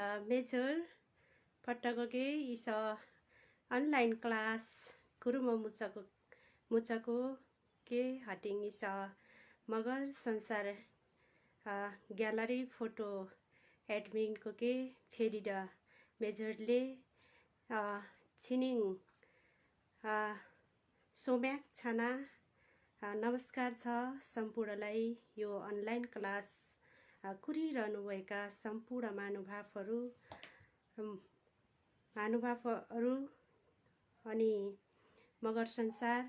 Major पट्टगगे इस online class Kurum मुचको के हटिंग इस मगर संसार gallery photo admin को के फेरिडा मेजरले छिनिङ सोम्याक छाना नमस्कार छ सम्पूर्णलाई यो अनलाइन क्लास कुरिरहनुभएका सम्पूर्ण महानुभावहरू अनि मगर संसार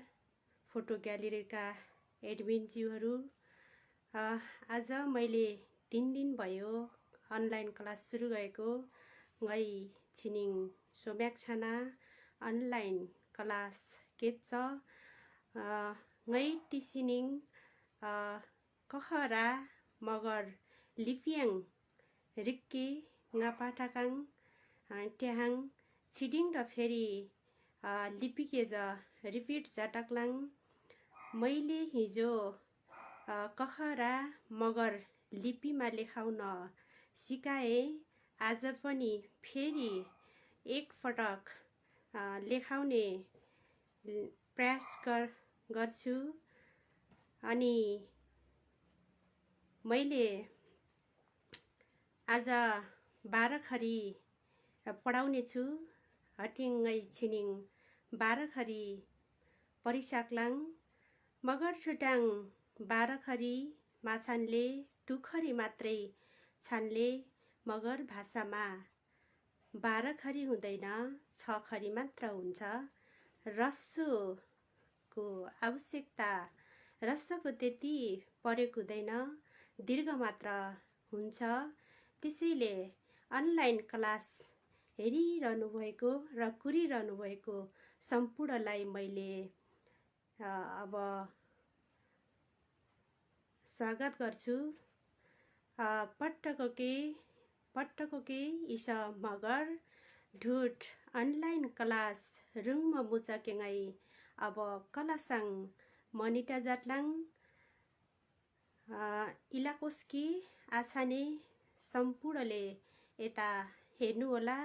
फोटो ग्यालेरीका एडमिनज्यूहरू आज मैले 3 दिन भयो अनलाइन क्लास सुरु गरेको गै छिनिङ सोम्याक छाना अनलाइन क्लास केच गै टिसिनिङ कखरा मगर लिपियाङ रिक्की ngaपाटाकाङ ट्याहाङ छिडिङ र फेरि लिपिकेज रिपिट जाटाक्लाङ मैले हिजो कखरा मगर लिपिमा लेखाउन सिकाए आज पनि फेरि एक पटक लेखाउने प्रयास गर्छु अनि मैले आज 12 खरी पढाउने छु हटिङै छिनिङ 12 खरी परिसाक्लाङ मगर छुटाङ 12 खरी माछानले 2 खरी मात्रै छानले मगर भाषामा 12 खरी हुँदैन 6 खरी मात्र हुन्छ रस्सुको आवश्यकता रस्सको त्यति परेको हुँदैन दीर्घ मात्र हुन्छ त्यसैले अनलाइन क्लास हेरिरहनु भएको र कुरिरहनु भएको सम्पूर्णलाई मैले अब स्वागत गर्छु पट्टको के इस मगर ढुट अनलाइन क्लास रुङमा मुचकेङै अब कलासाङ मनिटा जाटलाङ इलाकोस्की आछाने सम्पूर्णले यता हेर्नु होला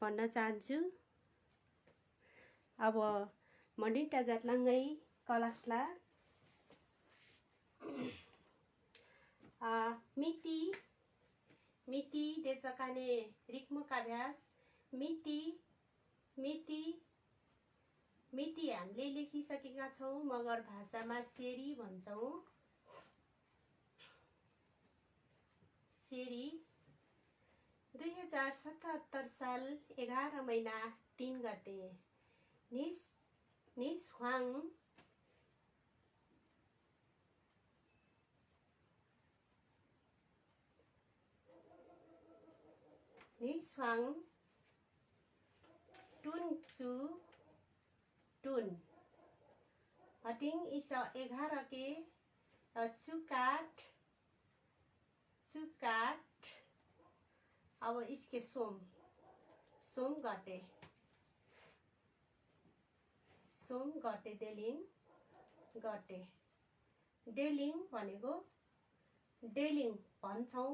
भन्न चाहन्छु अब मनिटा जाटलाङै कलासला मिति देचकाने रिक्मुकाभ्यास मिति हामीले लेखिसकेका छौँ मगर भाषामा सेरी भन्छौँ सेरी 2077 साल 11 महिना 3 गते निस्वाङ टुनचु टुन हटिङ इस 11 के सुकाट अब इसके सोम गटे डेलिङ भनेको डेलिङ भन्छौँ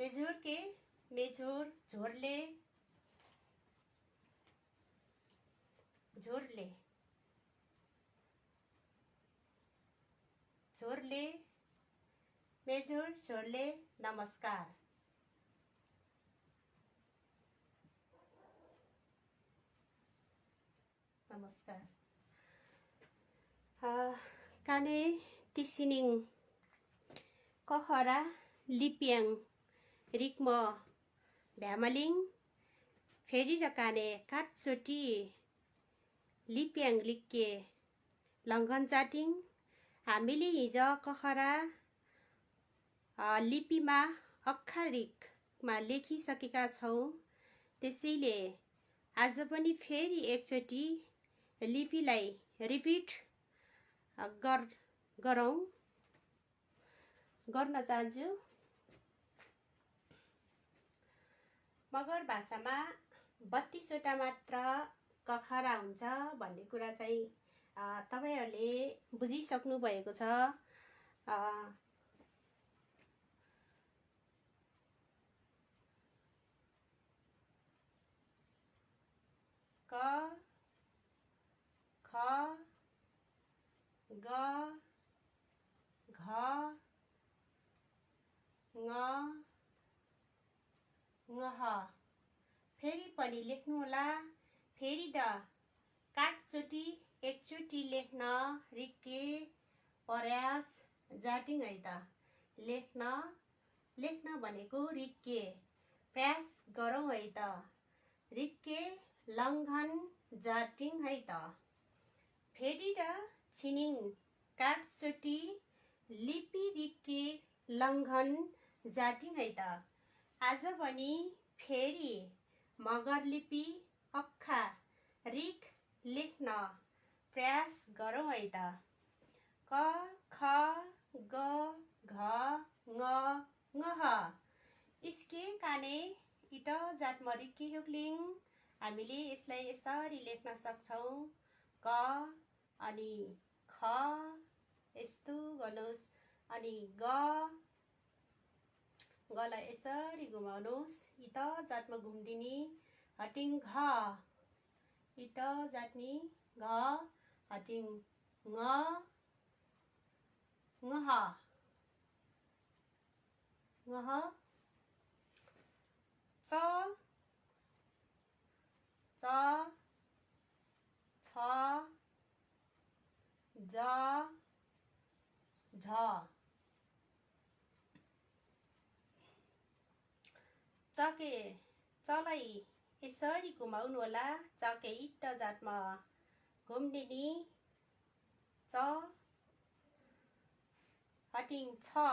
मेजर के मेजर झोरले मेजर झोरले नमस्कार काने टिसिनिङ कखरा लिप्याङ रिक्म भ्यामलिङ फेरि र काने काटचोटी लिप्याङ लिक्के लङ्घन जाटिङ हामीले हिजो कखरा लिपिमा अक्षरिकमा लेखिसकेका छौँ त्यसैले आज पनि फेरि एकचोटि लिपिलाई रिपिट गर्न चाहन्छु मगर भाषामा 32वटा मात्र कखरा हुन्छ भन्ने कुरा चाहिँ तपाईहरुले बुझिसक्नु भएको छ। क ख ग घ ङ ङह। फेरि पनि लेख्नु होला। फेरि द काटचोटी एकचोटी लेख्न रिक्के प्रयास जाटिङ है त। लेख्न भनेको रिक्के प्रयास गरौँ है त। रिक्के लङ्घन जाटिङ है त। फेरि द छिनिङ काटचोटी लिपि रिक्के लङ्घन जाटिङ है त। आज पनि फेरि मगर लिपि अक्खा रिक लेख्न प्रयास गरौँ है त। क ख ग घ ङ ङह। इस्के काने इट जात मरिक्की हुक्लिङ। हामीले यसलाई यसरी लेख्न सक्छौं। क अनि ख यस्तो गर्नुस् अनि गलाई यसरी घुमाउनुस्। इट जातमा घुम्दिनी हटिङ घ इट जातनी घ हटिङ ङ ङह ङह। च छ ज झ। चलाई यसरी घुमाउनु होला। चके इट जातमा घुम्दिनी च हटिङ छ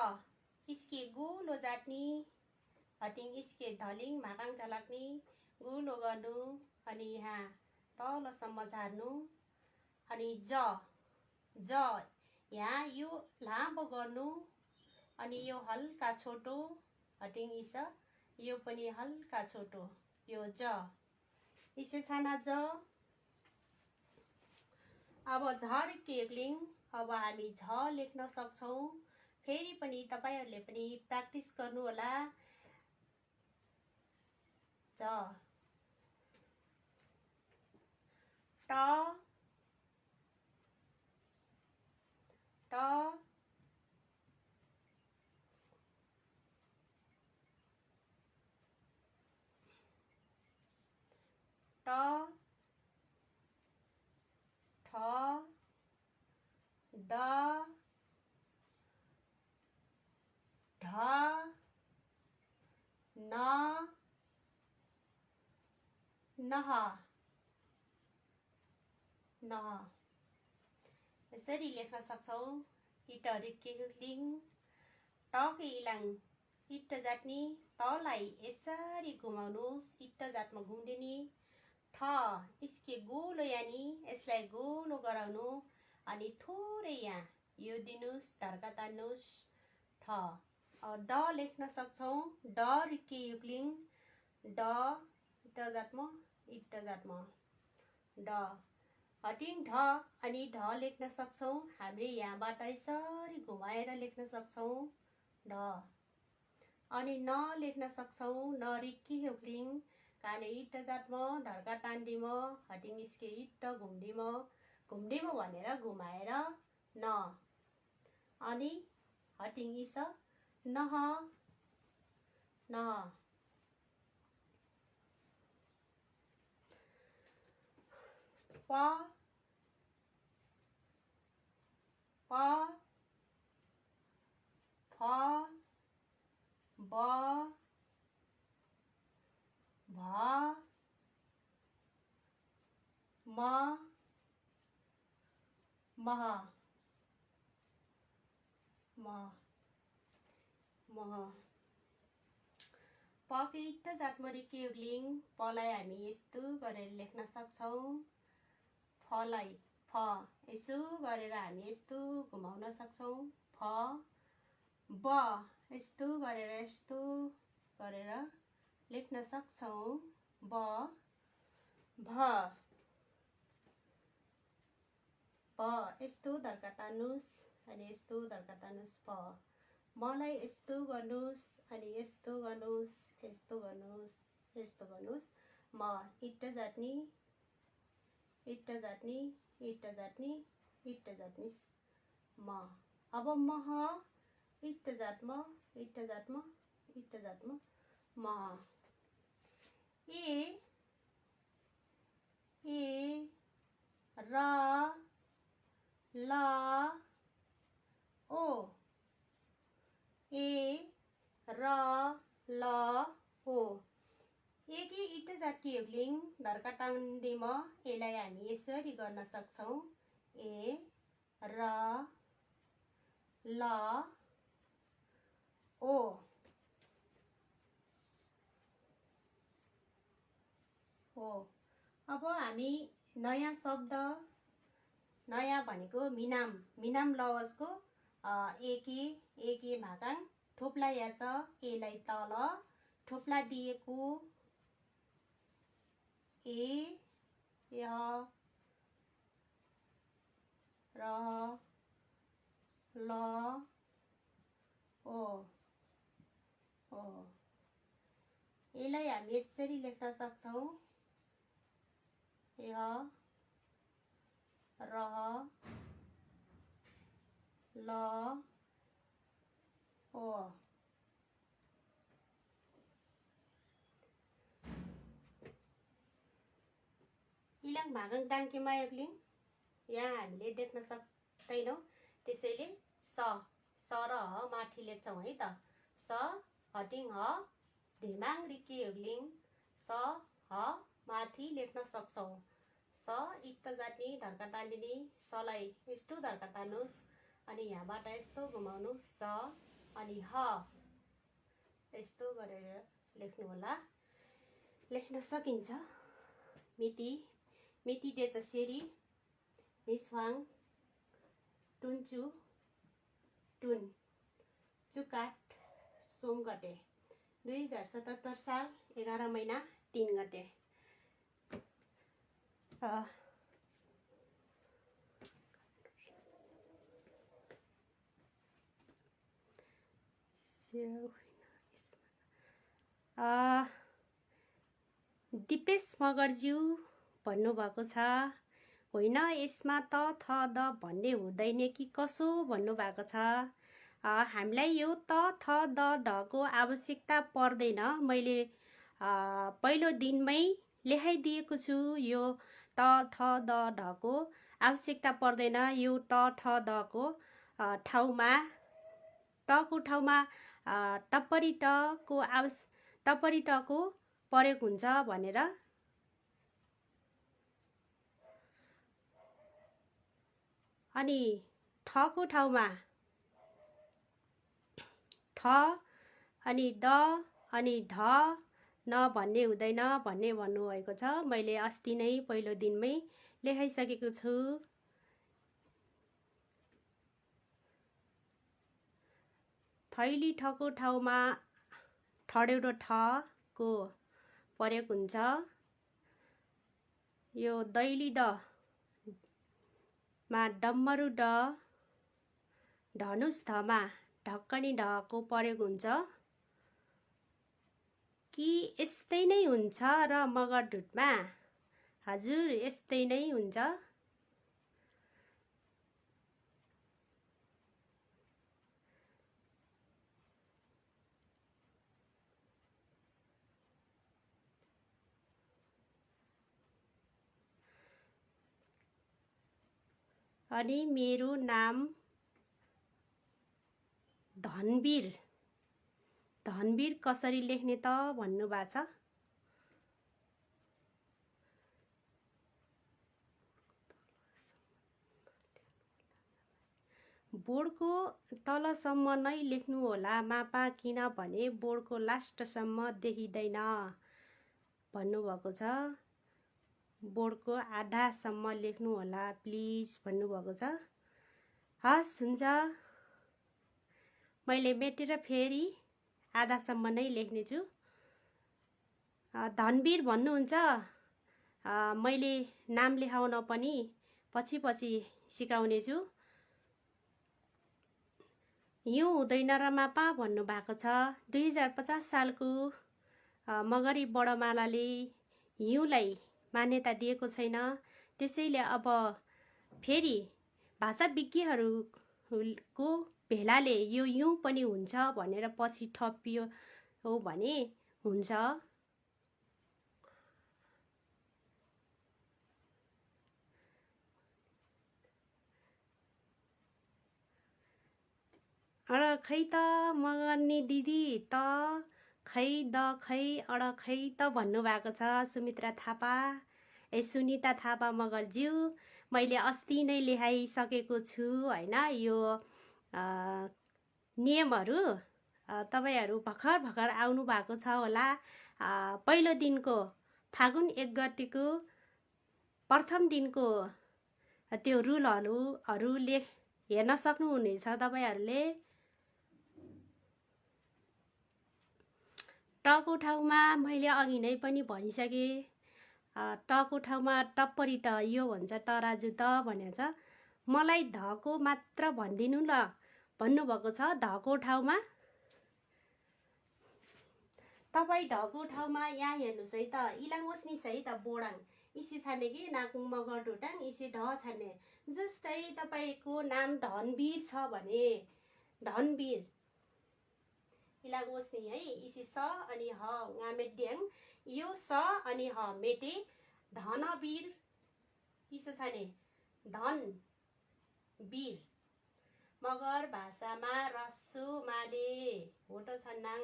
इसके गोलो जाट्नी हटिङ इसके धलिङ भाकाङ झलाक्नी गोलो गर्नु अनि यहाँ तलसम्म झार्नु अनि ज यहाँ यो लामो गर्नु अनि यो हल्का छोटो हटिङ इस यो पनि हल्का छोटो यो ज इसे छाना ज। अब झरिक्के युक्लिङ। अब हामी झ लेख्न सक्छौं। फेरि पनि तपाईहरुले पनि प्र्याक्टिस गर्नु होला। झ ट ठ ड ढ न नह यसरी लेख्न सक्छौं। इट रिक्के हुक्लिङ। टके इलाङ इट जाट्नी तलाई यसरी घुमाउनुस्। इट जातमा घुम्दिनी ठ इसके गोलो यानी यसलाई गोलो गराउनु अनि थोरै यहाँ यो दिनुस् धर्का तान्नुस् ठ। ड लेख्न सक्छौं। ड रिक्के युक्लिङ। ड इट जातमा ड हटिङ ढ अनि ढ लेख्न सक्छौं। हामीले यहाँबाट यसरी घुमाएर लेख्न सक्छौं ढ। अनि न लेख्न सक्छौं। न रिक्की हुक्लिङ काने इट जातमा धर्का टान्दिम हटिङ इसके इट घुम्दिम भनेर घुमाएर न अनि हटिङ इस नह प फ ब भ म मह पके इट जातमा रिक्के युक्लिङ। पलाई हामी यस्तो गरेर लेख्न सक्छौं। फलाई फ यसो गरेर हामी यस्तो घुमाउन सक्छौं। फ ब यस्तो गरेर लेख्न सक्छौं ब भ प यस्तो धर्का तान्नुस् अनि यस्तो धर्का तान्नुस् प मलाई यस्तो गर्नुस् अनि यस्तो गर्नुस् यस्तो गर्नुस् यस्तो गर्नुस् म इट्टा जाट्नी इट्टा जाट्नी इट्टा जाट्नी इट्टा जाट्निस् म अब मह इट्टा जाट्म इट्टा जाट्म इट्टा जाट्म म ए र ल ओ ए र ल ओ एकी इट्टा जाटकी युगलिङ धर्का टाउन्डेम यसलाई हामी यसरी गर्न सक्छौं ए र ल ओ हो। अब हामी नयाँ शब्द नयाँ भनेको मिनाम मिनाम लवजको एकी भाकाङ ठोप्ला याच एलाई तल ठोप्ला दिएको ए य र ल ओ ओ यसलाई हामी यसरी लेख्न सक्छौं य र ल ओ इलाङ भागाङ दाङ्के मायगलिङ यहाँ हामीले देख्न सक्दैनौं त्यसैले स र ह माथि लेख्छौं है त स हटिङ ह ढेमाङ रिके युगलिङ स ह माथि लेख्न सक्छौं स इट्टा जाट्नी धर्का तान्दिनी सलाई यस्तो धर्का तान्नुस् अनि यहाँबाट यस्तो घुमाउनु स अनि ह यस्तो गरेर लेख्नु होला लेख्न सकिन्छ मिति मिति डेच सेरी निस्वाङ टुन्चु टुन चुकाट सोम गते 2077 साल 11 महिना 3 गते दिपेश मगरज्यू भन्नुभएको छ होइन यसमा त थ द भन्ने हुँदैन कि कसो भन्नुभएको छ हामीलाई यो त थ द ढको आवश्यकता पर्दैन मैले पहिलो दिनमै लेखाइदिएको छु यो त थ द ढको आवश्यकता पर्दैन यो त थ दको ठाउँमा टको ठाउँमा टप्परी टको प्रयोग हुन्छ भनेर अनि ठको ठाउँमा ठ अनि द अनि ध न भन्ने हुँदैन भन्ने भन्नुभएको छ मैले अस्ति नै पहिलो दिनमै लेखाइसकेको छु थैली ठको ठाउँमा ठडेउडो ठको प्रयोग हुन्छ यो दैली द मा डम्मरु ड धनुष धमा ढक्कनी ढको प्रयोग हुन्छ कि यस्तै नै हुन्छ र मगरढुटमा हजुर यस्तै नै हुन्छ अनि मेरो नाम धनवीर धनवीर कसरी लेख्ने त भन्नुभएको छ बोर्डको तलसम्म नै लेख्नु होला मापा किनभने बोर्डको लास्टसम्म देखिँदैन भन्नुभएको छ बोर्डको आधासम्म लेख्नु होला प्लिज भन्नुभएको छ हस् हुन्छ मैले मेटेर फेरि आधासम्म नै लेख्नेछु धनवीर भन्नुहुन्छ। मैले नाम लेखाउन पनि पछि सिकाउने छु। हिउँ हुँदैन र मापा भन्नुभएको छ। 2050 सालको मगरी बडमालाले हिउँलाई मान्यता दिएको छैन। त्यसैले अब फेरि भाषा विज्ञहरूको भेलाले यो हिउँ पनि हुन्छ भनेर पछि थपियो हो भने हुन्छ। अड खै त मगर्ने दिदी त खै द खै अड खै त भन्नुभएको छ सुमित्रा थापा। सुनिता थापा मगरज्यू, मैले अस्ति नै लेखाइसकेको छु होइन यो नियमहरू। तपाईहरू भर्खर आउनु भएको छ होला। पहिलो दिनको फागुन 1 गतेको प्रथम दिनको त्यो रुलहरू हेर्न सक्नुहुनेछ तपाईँहरूले। टको ठाउँमा मैले अघि नै पनि भनिसकेँ। टको ठाउँमा टप्परी त यो भन्छ तराजु त भनेको छ। मलाई धको मात्र भनिदिनु ल भन्नुभएको छ। धको ठाउँमा तपाईँ धको ठाउँमा यहाँ हेर्नुहोस् है त। इलाङोस्नी है त बोडाङ इसी छाने कि नाकुङ मगर ढुटाङ इसी ढ छाने। जस्तै तपाईँको नाम धनवीर छ भने धनवीर इलागोस्नी है इसी स अनि ह ngamedyang यो स अनि ह मेटे धनवीर इसो छाने धन वीर। मगर भाषामा रस्सु माले होटो छन्नाङ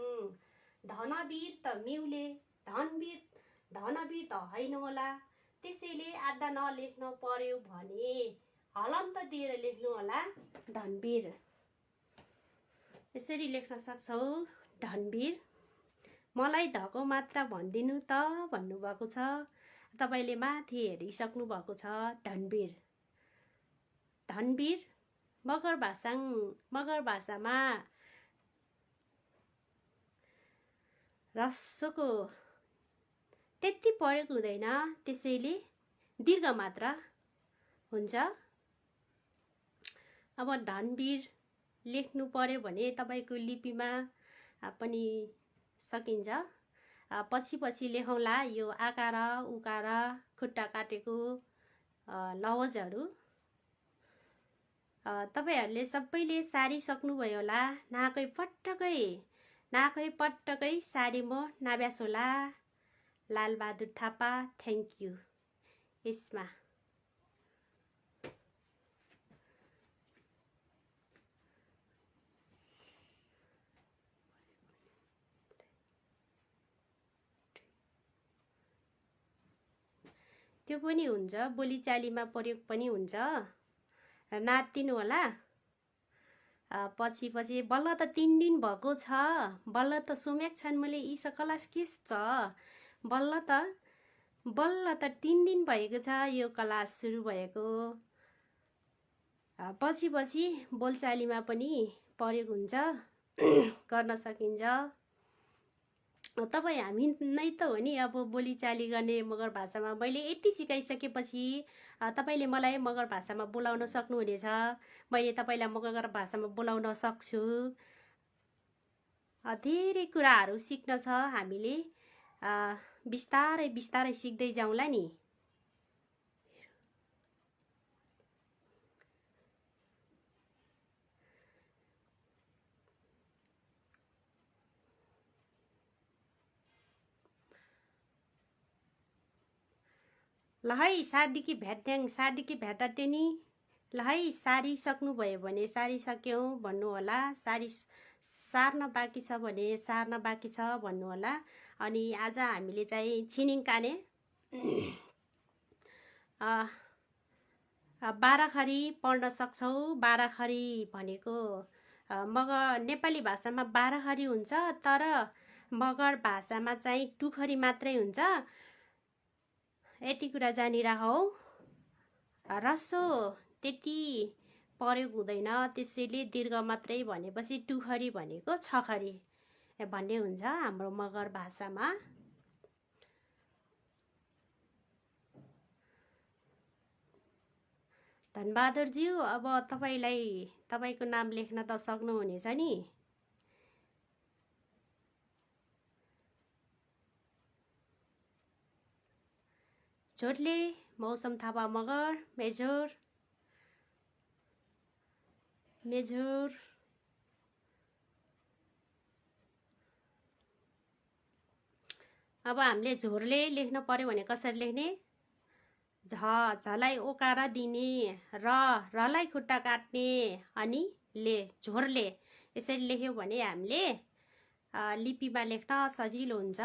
धनवीर त मिउले धनवीर त होइन होला। त्यसैले आधा नलेख्न पर्यो भने हलन्त दिएर लेख्नु होला धनवीर। यसरी लेख्न सक्छौ धनवीर। मलाई धको मात्र भनिदिनु त भन्नुभएको छ। तपाईँले माथि हेरिसक्नु भएको छ धनवीर। धनवीर मगर भाषामा रस्सोको त्यति प्रयोग हुँदैन। त्यसैले दीर्घ मात्रा हुन्छ। अब धनवीर लेख्नु पर्यो भने तपाईँको लिपिमा पनि सकिन्छ। पछि लेखौँला यो आकार उकार खुट्टा काटेको लवजहरू। तपाईँहरूले सबैले सारी सक्नुभयो होला। नाकै पटकै सारी म नाब्यास होला। Lal Bahadur Thapa thank you. यसमा त्यो पनि हुन्छ। बोलीचालीमा प्रयोग पनि हुन्छ। नातिनु होला। पछि बल्ल त 3 दिन भएको छ। बल्ल त सोम्याक छन् मैले यी क्लास केस छ। बल्ल त 3 दिन भएको छ यो क्लास सुरु भएको। पछि बोलचालीमा पनि प्रयोग हुन्छ गर्न सकिन्छ। तपाईँ हामी नै त हो नि अब बोलीचाली गर्ने मगर भाषामा। मैले यति सिकाइसकेपछि तपाईँले मलाई मगर भाषामा बोलाउन सक्नुहुनेछ। मैले तपाईँलाई मगर भाषामा बोलाउन सक्छु। धेरै कुराहरू सिक्न छ हामीले। बिस्तारै सिक्दै जाउँला नि। ल है सार्दिकी भेट्टा टेनी। ल है सारी सक्नुभयो भने सारी सक्यौँ भन्नु होला। सारी सार्न बाँकी छ भने सार्न बाँकी छ भन्नु होला। अनि आज हामीले चाहिँ छिनिङ काने 12खरी पढ्न सक्छौ। 12खरी भनेको मगर नेपाली भाषामा 12खरी हुन्छ। तर मगर भाषामा चाहिँ 2 खरी मात्रै हुन्छ। यति कुरा जानिराखौ। रसो त्यति प्रयोग हुँदैन। त्यसैले दीर्घ मात्रै भनेपछि 2 खरी भनेको 6 खरी भन्ने हुन्छ हाम्रो मगर भाषामा। धनबहादुरज्यू, अब तपाईँको नाम लेख्न त सक्नुहुनेछ नि? झोटले, मौसम थापा मगर, मेझोर अब हामीले झोरले लेख्न पर्यो भने कसरी लेख्ने? झलाई ओकार दिने, रलाई खुट्टा काट्ने, अनि ले, झोरले। यसरी लेख्यौँ भने हामीले लिपिमा लेख्न सजिलो हुन्छ।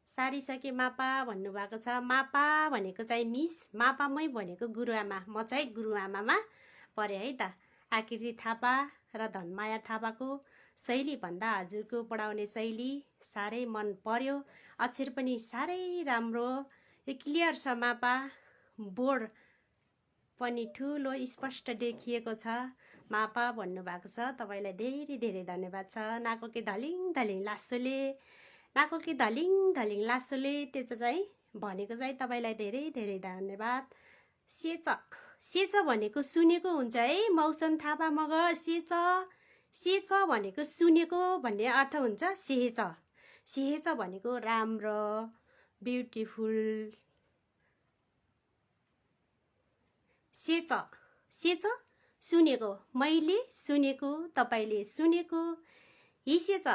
सारिसके मापा भन्नुभएको छ। मापा भनेको चाहिँ मिस, मापामै भनेको गुरुआमा। म चाहिँ गुरुआमामा परे है त। आकृति थापा र धनमाया थापाको शैली भन्दा हजुरको पढाउने शैली साह्रै मन पर्यो। अक्षर पनि साह्रै राम्रो, यो क्लियर छ। मापा बोर्ड पनि ठुलो स्पष्ट देखिएको छ। मापा भन्नुभएको छ। तपाईँलाई धेरै धेरै धन्यवाद छ। नाककी धलिङ धलिङ लासोले, नाककी धलिङ धलिङ लासोले, त्यो चाहिँ भनेको चाहिँ तपाईँलाई धेरै धेरै धन्यवाद। सेच भनेको सुनेको हुन्छ है मौसम थापा मगर। सेच भनेको सुनेको भन्ने अर्थ हुन्छ। सेहेच भनेको राम्रो, ब्युटिफुल। सेच सुनेको, मैले सुनेको, तपाईँले सुनेको। हिसेछ,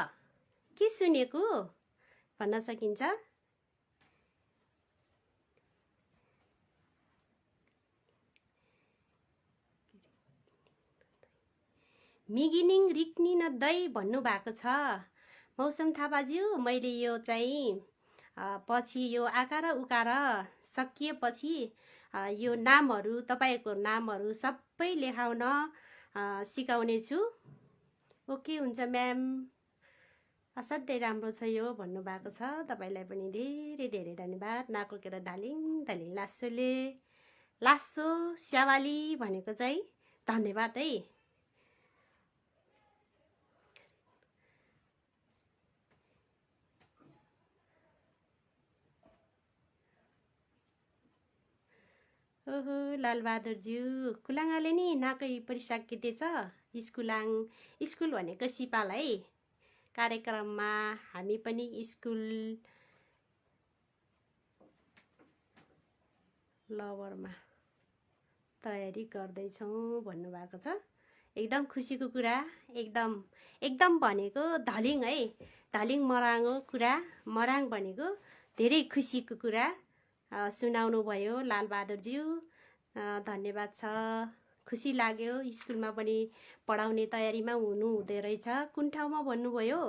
के सुनेको भन्न सकिन्छ। मिगिनिङ रिक्नी नदै भन्नुभएको छ मौसम थापाज्यू। मैले यो चाहिँ पछि यो आकार उकार सकिएपछि यो नामहरू, तपाईँको नामहरू सबै लेखाउन सिकाउने छु। ओके हुन्छ म्याम, असाध्यै राम्रो छ यो भन्नुभएको छ। तपाईँलाई पनि धेरै धेरै धन्यवाद। नाकोकेर धालिङ धालिङ लासोले, लासो स्यावाली भनेको चाहिँ धन्यवाद है। ओहो लालबहादुरज्यू, कुलाङाले नि नाकै परिसकेछ। स्कुल भनेको सिपाल है। कार्यक्रममा हामी पनि स्कुल लवरमा तयारी गर्दैछौँ भन्नुभएको छ। एकदम खुसीको कुरा, एकदम भनेको धलिङ है। धलिङ मराङको कुरा, मराङ भनेको धेरै खुसीको कुरा सुनाउनु भयो लालबहादुरज्यू। धन्यवाद छ। खुसी लाग्यो। स्कुलमा पनि पढाउने तयारीमा हुनु हुँदै रहेछ। कुन ठाउँमा भन्नुभयो?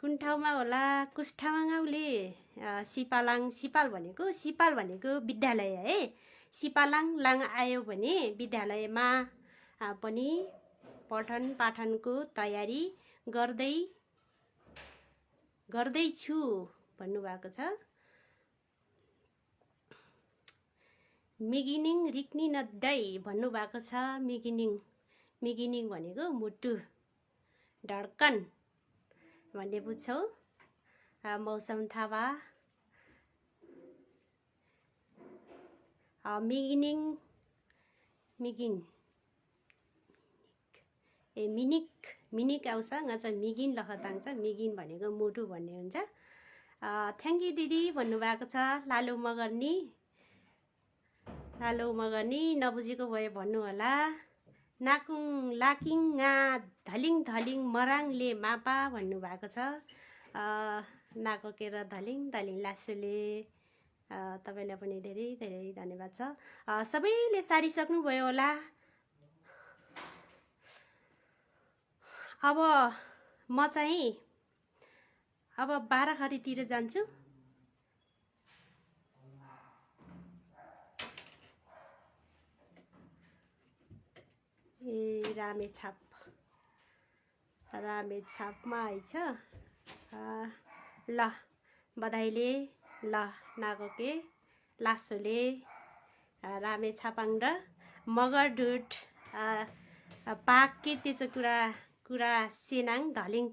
कुन ठाउँमा होला? कुष्ठामागाउले सिपाल भनेको विद्यालय है। सिपालाङ लाङ आयो भने विद्यालयमा पनि पठन पाठनको तयारी गर्दैछु भन्नुभएको छ। मिगिनिङ रिक्नी नदै भन्नुभएको छ। मिगिनिङ भनेको मुटु, धड्कन भन्ने बुझ्छौ। मौसम थापा मिनिक आउँछ। चाहिँ मिगिन लखताङ छ। मिगिन भनेको मुटु भन्ने हुन्छ। थ्याङ्क यू दिदी भन्नुभएको छ। लालु मगर्नी नबुझेको भयो भन्नुहोला। नाकुङ लाकिङ धलिङ धलिङ मराङले मापा भन्नुभएको छ। नाकोकेर धलिङ धलिङ लासुले, तपाईँलाई पनि धेरै धेरै धन्यवाद छ। सबैले सारिसक्नुभयो होला। अब म चाहिँ 12 जान्छु। रामेछापमा आइछ। ल बधाईले, ल नागोके लासोले, रामेछापाङ र मगरडुट पाके त्यो कुरा सेनाङ धलिङ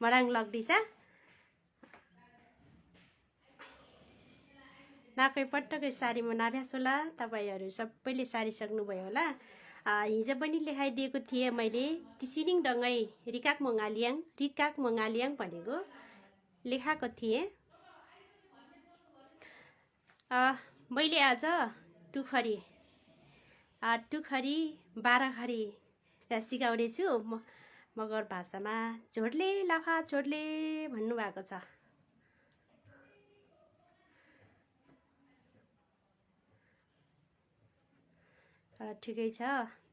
मराङ लग्दिछ। नाकै पटक्कै सारीमा नाभ्यास होला। तपाईँहरू सबैले सारिसक्नुभयो होला। हिजो पनि लेखाइदिएको थिएँ मैले, तिसिनिङ डङ्गै रिकाक मङ्गालियाङ भनेको लेखाएको थिएँ। मैले आज टुखरी 12 सिकाउने छु। मगर भाषामा छोड्ले लाफा छोड्ले भन्नुभएको छ। ठिकै छ,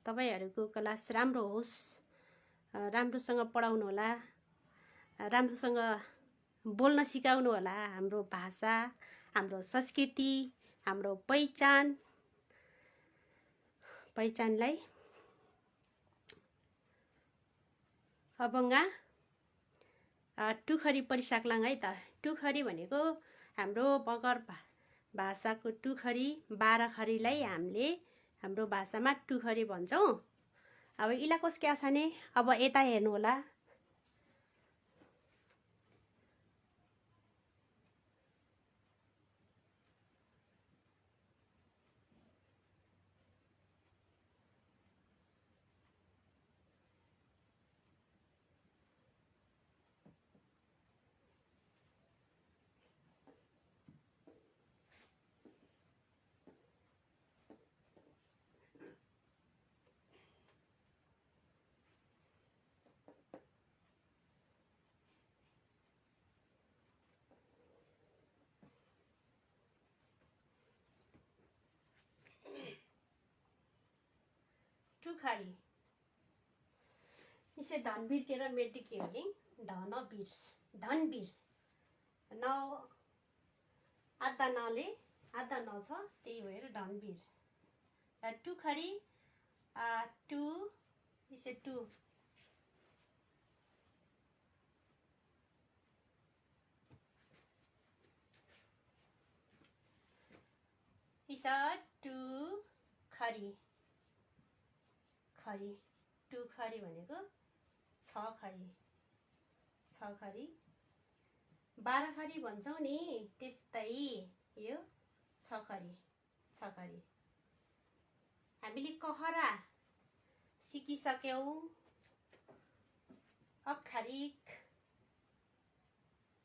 तपाईँहरूको क्लास राम्रो होस्, राम्रोसँग पढाउनु होला, राम्रोसँग बोल्न सिकाउनु होला। हाम्रो भाषा, हाम्रो संस्कृति, हाम्रो पहिचानलाई अबङ्गा टुखरी परिसाक्लाङ है त। टुखरी भनेको हाम्रो मगर भाषाको टुखरी, 12 हामीले हाम्रो भाषामा टुखरी भन्छौँ। अब इला कसके आसाने, अब यता हेर्नु होला। टुखरी इसे धनवीर के र मेटी के होली धनवीर धनवीर न आधा नले आधा न छ, त्यही भएर धनवीर। टुखरी टु इसे टु इसा टु खरी टुखरी भनेको 6 खरी 12 भन्छौँ नि, त्यस्तै यो 6 खरी हामीले कहरा सिकिसक्यौं। अक्षरिक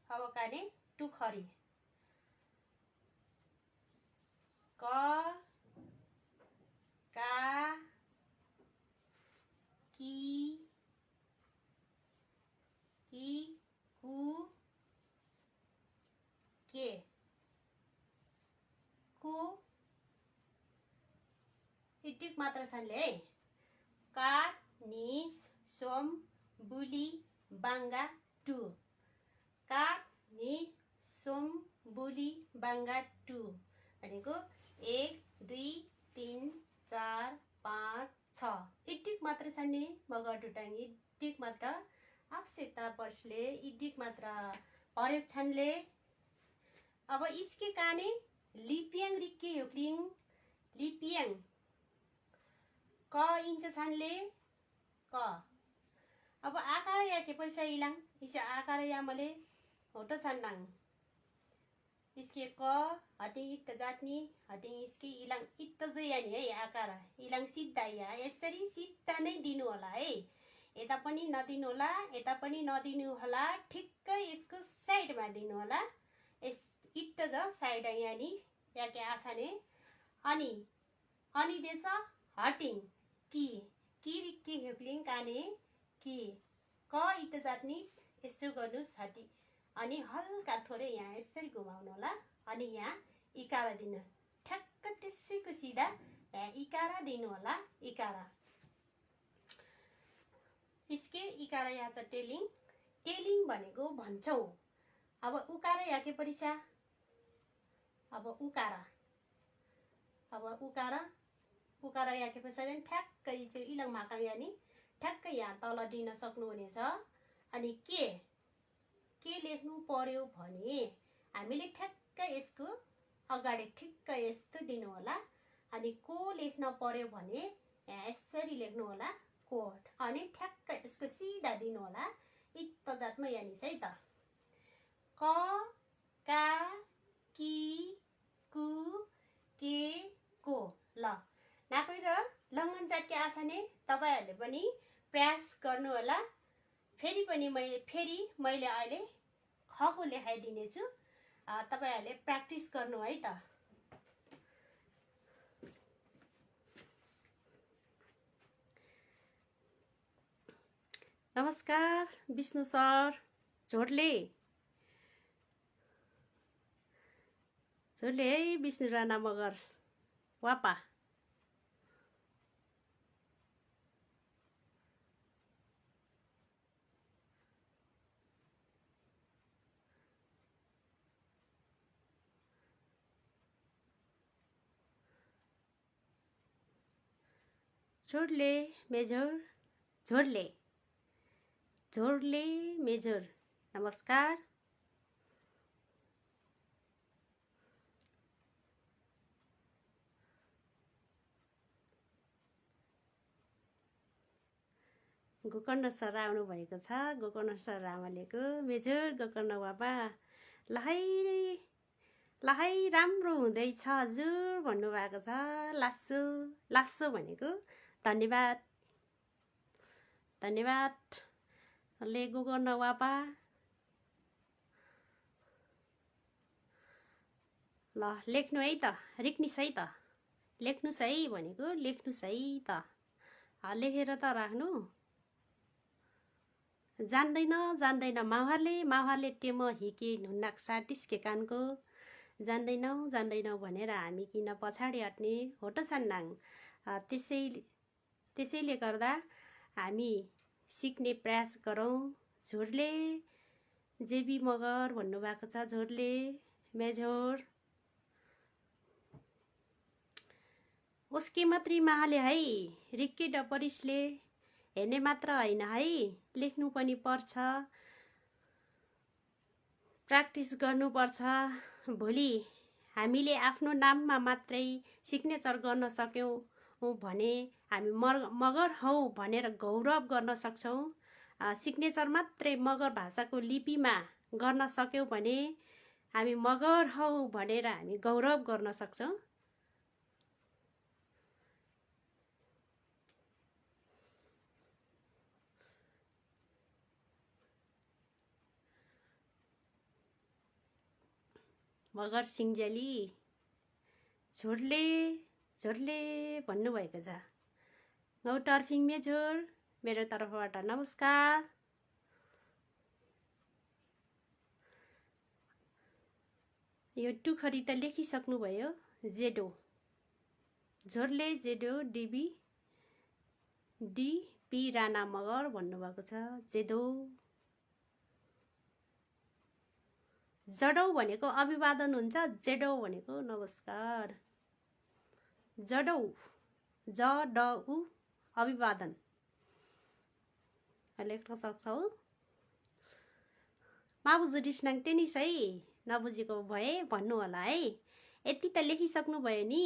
अब काने टुखरी क का की कु के को इटिक मात्र छन् है। काट निस सोम बुली बाङ्गा टु। काट निस सोम बुली बाङ्गा टु भनेको 1 2 3 4 5 6 इटिक मात्र छन् नि। मगर टुटानी इटिक मात्र आवश्यकता पर्सले इटिक मात्र प्रयोग छन्ले। अब इसके काने लिपियाङ रिक्के होक्लिङ लिपियाङ क इंच छन्ले क। अब आकार या के पैसा इलाङ इसे आकार या मले होटो छन्नाङ इसके क हटिङ इट्ट जाट्नी हटिङ इसके इलाङ इट्ट जयानी है। आकार इलाङ सिद्धा या यसरी सिद्धा नै दिनु होला है। यता पनि नदिनु होला, यता पनि नदिनु होला, ठिक्कै यसको साइडमा दिनु होला। यस इट्ट ज साइड यानी याके आछाने अनि देश हटिङ की रिक्के हेक्लिङ काने की क इट्ट जाट्नी यसो गर्नुस् हटि अनि हल्का थोरै यहाँ यसरी घुमाउनु होला। अनि यहाँ इकारा दिनु ठ्याक्क त्यसैको सिधा यहाँ इकारा दिनु होला। इकारा इसके इकारा यहाँ छ टेलिङ भनेको भन्छौ। अब उकारा यहाँ के परिसा अब उकारा यहाँ के परिसा ठ्याक्कै चाहिँ इलङ माका यानी ठ्याक्कै यहाँ तल दिन सक्नुहुनेछ। अनि के लेख्नु पर्यो भने हामीले ठ्याक्क यसको अगाडि ठिक्क यस्तो दिनु होला। अनि को लेख्न पर्यो भने यहाँ यसरी लेख्नु होला कोट। अनि ठ्याक्क यसको सिधा दिनु होला इत्त जातमा यानी है त। क का की कु के को। ल नापै र लङ्घन जातीय आछाने तपाईहरुले पनि प्रयास गर्नु होला। फेरि मैले अहिले खको लेखाइदिने छु, तपाईहरुले प्र्याक्टिस गर्नु है त। नमस्कार विष्णु सर। झोडले है विष्णु राणा मगर वापा। झोडले मेजर झोडले मेजर नमस्कार। गोकर्ण सर आउनु भएको छ। गोकर्ण सर रामलेको मेजर गोकर्ण बाबा। लहै राम्रो हुँदैछ हजुर भन्नुभएको छ। लासो भनेको धन्यवाद ले गोकर्ण बाबा। ल लेख्नु है त, रिक्निस है त, लेख्नुस् है भनेको लेख्नुस् है त। लेखेर त राख्नु। जान्दैन माउहारले टेम हिके नुन्नाक साटिस के कानको। जान्दैनौ भनेर हामी किन पछाडि हट्ने हो त छन्नाङ। त्यसैले गर्दा हामी सिक्ने प्रयास गरौँ। झोरले जेबी मगर भन्नुभएको छ। झोरले मेजोर उसके मात्रै महाले है। रिक्के डपरिसले हेर्ने मात्र होइन है, लेख्नु पनि पर्छ, प्र्याक्टिस गर्नुपर्छ। भोलि हामीले आफ्नो नाममा मात्रै सिग्नेचर गर्न सक्यौँ भने हामी मगर हौ भनेर गौरव गर्न सक्छौँ। सिग्नेचर मात्रै मगर भाषाको लिपिमा गर्न सक्यौँ भने हामी मगर हौ भनेर हामी गौरव गर्न सक्छौँ। मगर सिङ्जेली झोरले भन्नुभएको छ। गौटर्फिङ मेजोर मेरो तर्फबाट नमस्कार। यो टुखरी त लेखिसक्नुभयो। जेडो झोरले जेडो डीपी राणा मगर भन्नुभएको छ। जेडो जडौ भनेको अभिवादन हुन्छ। जेडौ भनेको नमस्कार। जडौ अभिवादन लेख्न सक्छौ। माबुजु डिस्नाङ टेनिस है, नबुझेको भए भन्नु होला है। यति त लेखिसक्नु भयो नि।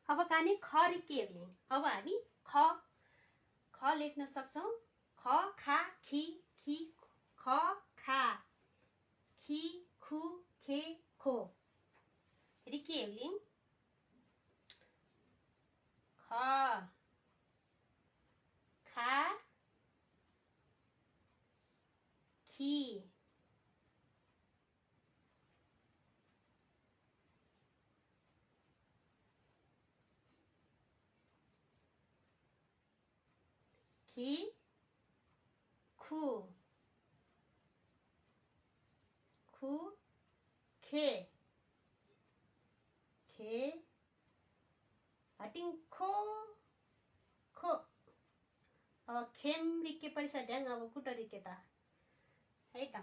अब काने ख रिक्के। अब हामी ख लेख्न सक्छौँ। ख खा खी ख खा खी खु खे खो। रिक्के हेब्लिङ ख खा खी खी खु खे हटिङ खो। अब खेम रिक्के परिस ड्याङ। अब कुट रिक्के त है त।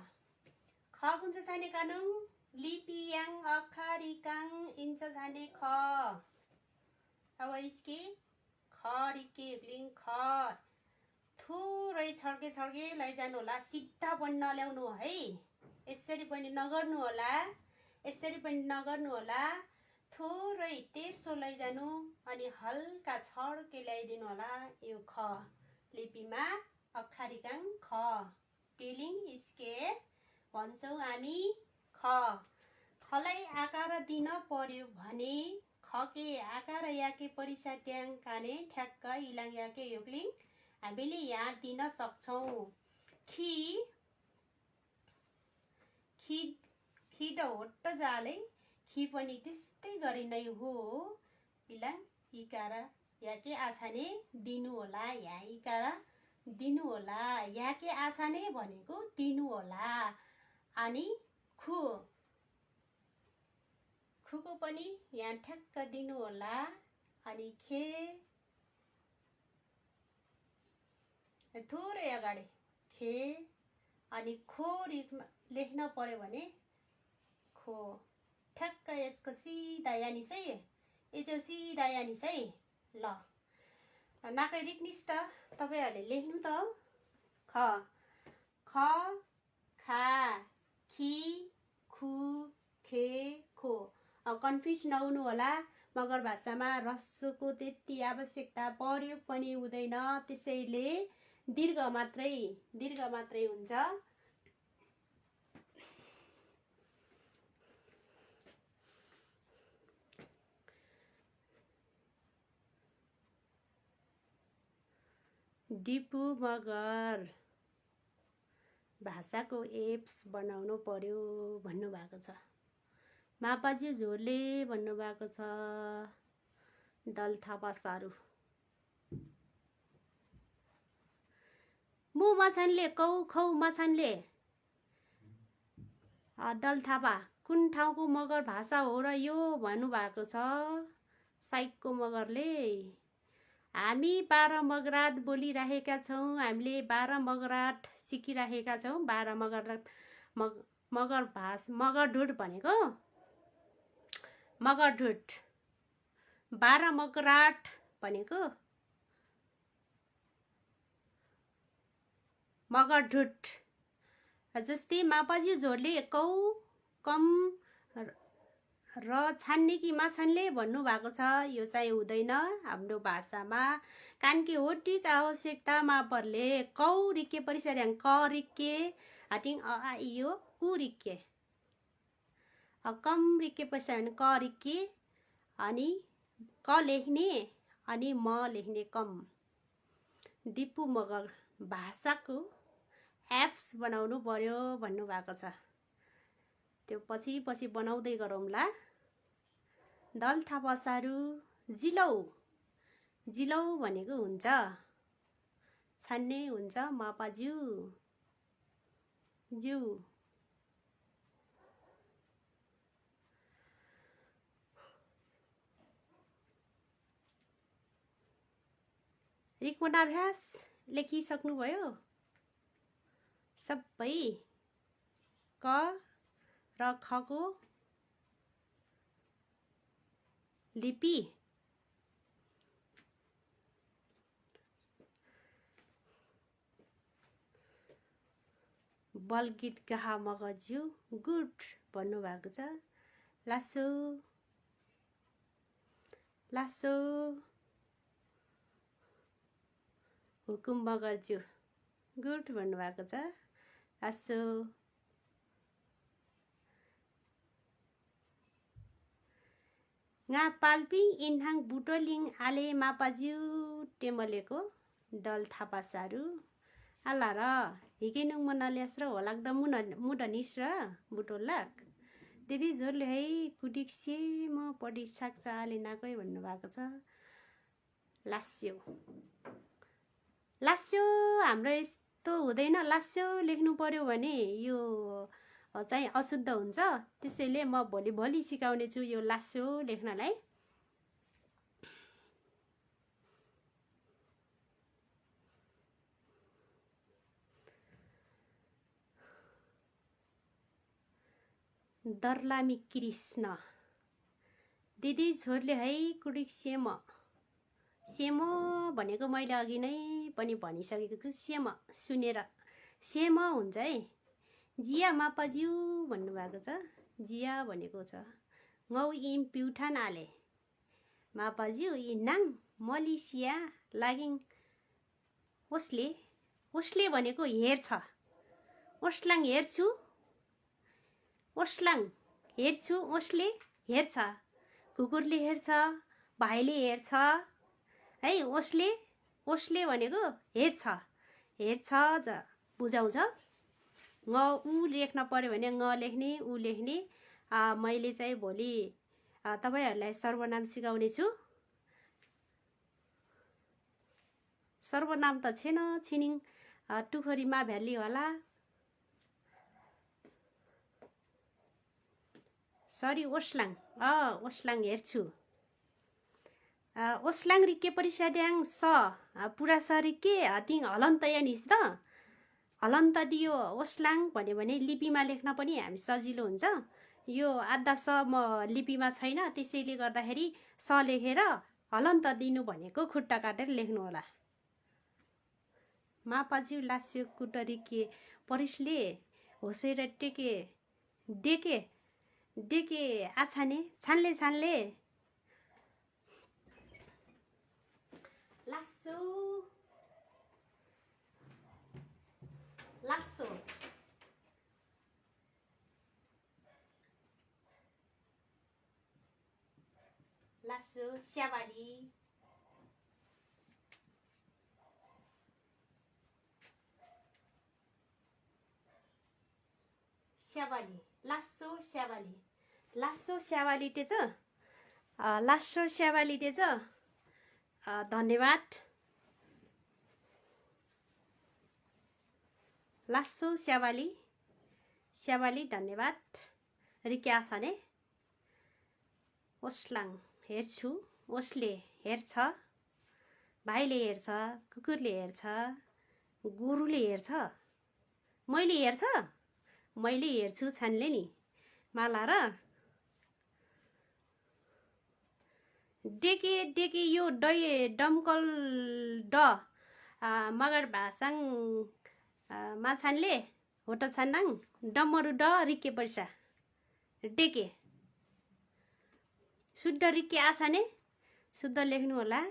ख गुन्छ छाने कानुङ लिपियाङ अखारिकाङ इन्छ छाने ख। अब इसके ख रिक्के हेब्लिङ ख थुरै छड्के लैजानु होला। सिधा पनि नल्याउनु है, यसरी पनि नगर्नु होला। थोरै तेर्सो लैजानु अनि हल्का छड्के ल्याइदिनु होला। यो ख लिपिमा अक्षरिकाङ ख टेलिङ स्केल भन्छौँ हामी। खलाई आकार दिन पर्यो भने खके आकार याके परिसाट्याङ काने ठ्याक्क इलाङ याके योगलिङ हामीले यहाँ दिन सक्छौँ। खिड होट्ट जालै खी पनि त्यस्तै गरी नै हो। इलाङ इकार याके आछाने दिनु होला। यहाँ इकार दिनु होला। याके आछाने भनेको दिनु होला। अनि खुको पनि यहाँ ठ्याक्क दिनु होला। अनि खे थोरै अगाडि खे अनि खो लेख्न पर्यो भने खो ठ्याक्क यसको सिधा यानिस है। यो चाहिँ सिधा यानिस है। ल नाकै रिक्निस् त तपाईँहरूले लेख्नु त। ख खा खी खु खे खो। कन्फ्युज नहुनु होला। मगर भाषामा रस्वको त्यति आवश्यकता प्रयोग पनि हुँदैन। त्यसैले दीर्घ मात्रै हुन्छ। डिपु मगर भाषाको एप्स बनाउनु पर्यो भन्नुभएको छ। मापाजी झोले भन्नुभएको छ। दल थापा सारू मु मछानले कौ खौ मछानले दल थापा कुन ठाउँको मगर भाषा हो र यो भन्नुभएको छ। साइकको मगरले हामी 12 मगरात बोलिरहेका छौँ। हामीले 12 मगराट सिकिरहेका छौँ। 12 मगरढुट भनेको मगरढुट। 12 मगराट भनेको मगरढुट। जस्तै मापाजी झोरले कौ कम र छान्ने कि माछान्ले भन्नुभएको छ। यो चाहिँ हुँदैन हाम्रो भाषामा। कानकी होटिक आवश्यकतामा पर्ले कौ रिके परिसर्याङ क रिके हाटिङ अ आ इ ओ उ रिके कम रिके परिसर्याङ क रिके अनि क लेख्ने अनि म लेख्ने कम। दिपु मगर भाषाको एप्स बनाउनु पर्यो भन्नुभएको छ। त्यो पछि बनाउँदै गरौँला। दल थापा सारू जिलौ भनेको हुन्छ छान्ने हुन्छ। मापाज्यू ज्यू रिकमण्डाभ्यास लेखिसक्नुभयो सबै। क र खको लिपि बलगीत गाहा मगज्यू गुड भन्नुभएको छ। लासो हुकुम मगज्यू गुड भन्नुभएको छ। लासो nga पाल्पिङ इन्हाङ बुटोलिङ आले मापाज्यू टेमलेको दल थापा सारू आला र हिकेनुङ मनाल्यास र होलाक द मुडनिस र बुटोलाक दिदी जोरले है कुडिक्से म पढिसाक चाले नाकै भन्नुभएको छ। लास्यो हाम्रो यस्तो हुँदैन। लास्यो लेख्नु पर्यो भने यो चाहिँ अशुद्ध हुन्छ। त्यसैले म भोलि सिकाउने छु यो लास्यो लेख्नलाई। दर्लामी कृष्ण दिदी छोरले है कुडिक सेम भनेको मैले अघि नै पनि भनिसकेको छु। सेम सुनेर सेम हुन्छ है। जिया मापाज्यू भन्नुभएको छ। जिया भनेको छ ngau im piutanale mapajiu inang Malaysia लागिङ उसले भनेको हेर्छ ओस्लाङ हेर्छु उसले हेर्छ कुकुरले हेर्छ भाइले हेर्छ है उसले भनेको हेर्छ बुझाउँछ ऊ लेख्न पर्यो भने लेख्ने ऊ लेख्ने मैले चाहिँ भोलि तपाईहरुलाई सर्वनाम सिकाउने छु सर्वनाम त छैन छिनिङ टुखरीमा भ्याली होला सरी ओस्लाङ हेर्छु ओस्लाङ रिके परिसाद्याङ स पुरा सरिके तिङ हलन्त यानिस त हलन्त दियो ओस्लाङ भन्यो भने लिपिमा लेख्न पनि हामी सजिलो हुन्छ यो आधा स म लिपिमा छैन त्यसैले गर्दाखेरि स लेखेर हलन्त दिनु भनेको खुट्टा काटेर लेख्नु होला मापाज्यू लास्यो कुटरिके परिसले होसेर डेके आछाने छानले लास्सो स्याबाली लास्सो स्याबाली टेच लास्सो स्याबाली टेच धन्यवाद लास्सो स्याबाली धन्यवाद रिक्या छ ने ओस्लाङ हेर्छु ओस्ले हेर्छ भाइले हेर्छ कुकुरले हेर्छ गोरुले हेर्छ मैले हेर्छु छानले नि माला र डेके यो डमकल ड मगर भाषाङ माछानले होट छान्नाङ डमरु ड रिके पैसा डेके शुद्ध रिके आछाने शुद्ध लेख्नु होला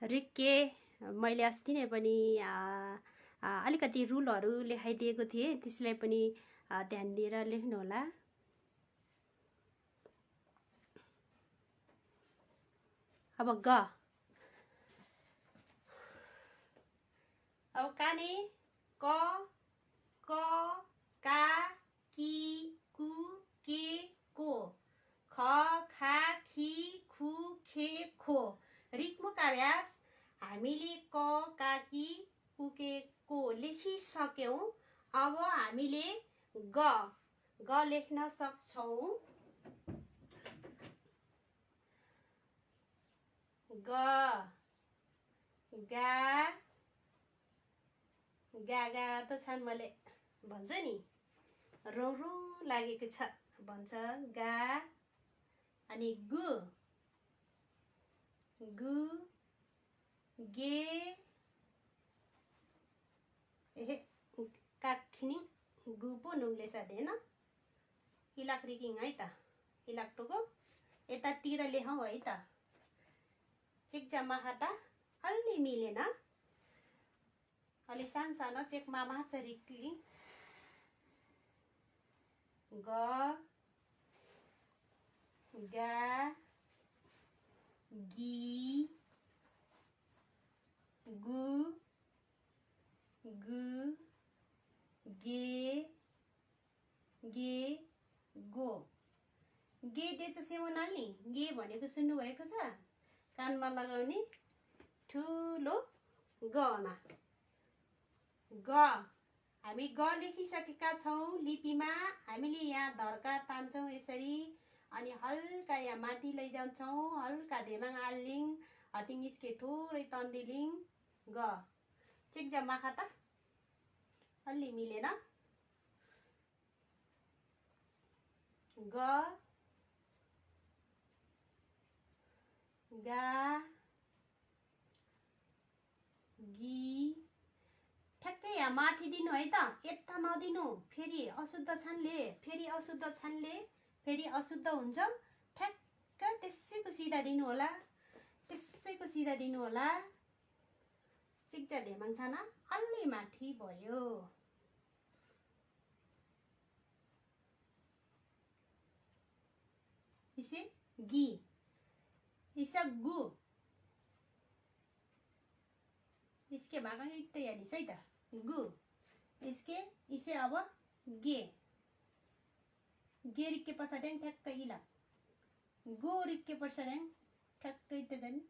रिके मैले अस्ति नै पनि अलिकति रुलहरु लेखाइदिएको थिएँ त्यसलाई पनि ध्यान दिएर लेख्नु होला अब काने क का की कु के को ख खा खी खु खे खो रिक्मुका व्यास हामीले क का की कु के को लेखिसक्यौं अब हामीले ग लेख्न सक्छौं ग गा त छन् मैले भन्छ नि रौ लागेको छ भन्छ गा अनि गु गे काखिनी गु पो नुङले साधेन इलाक रिकिङ है त इलाक टोको यतातिर लेखौँ है त चेकजा माखाटा अलि मिलेन अलि सानो चेकमा माछ रिक्ली ग गा गी गु गे गो गे चाहिँ सेमोनाली गे भनेको सुन्नु भएको छ कानमा लगाउने ठुलो गना ग हामी ग लेखिसकेका छौं लिपिमा हामीले यहाँ धर्का तान्छौं यसरी अनि हल्का यहाँ माथि लैजान्छौं हल्का धेमाङ आल्लिङ हटिङिसके थोरै तन्दिलिङ ग चेकजा माखाटा अलि मिलेन ग गा गी ठ्याक्कै यहाँ माथि दिनु है त, यता नदिनु। फेरि अशुद्ध छानले फेरि अशुद्ध हुन्छ। ठ्याक्क त्यसैको सिधा दिनु होला, त्यसैको सिधा दिनु होला। सिक्जा धेमाङ छाना अलि माथि भयो। इसे गी इसा गु इसके भाग इट्टै यादिस है त, गु इसके इसे अब गे गे रिक्के पछाडि ठ्याक्कै इला गो रिक्के पछाडि ठ्याक्कै इट्टै चाहिँ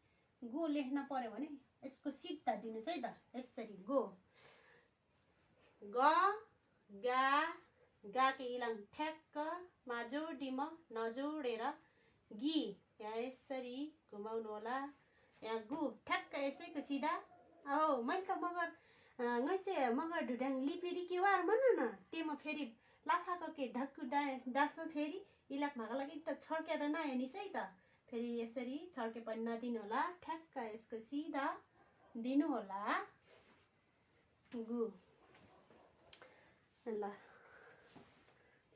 गो लेख्न पर्यो भने यसको सिधा दिनुस् है त, यसरी गो। ग गा गाके इलाङ ठ्याक्क माजोडीमा नजोडेर गी यहाँ यसरी घुमाउनु होला। यहाँ गु ठ्याक्क यसैको सिधा। औ मैले त मगर ngैसे मगर ढुड्याङ लिपिरी वार मन न तेमा फेरि लाफाको के ढक्कु दासो फेरि इलाक भागा लागि त छड्क्याएर नहेर्निस् है त। फेरि यसरी छड्के पनि नदिनु होला, ठ्याक्क यसको सिधा दिनु होला। गु ल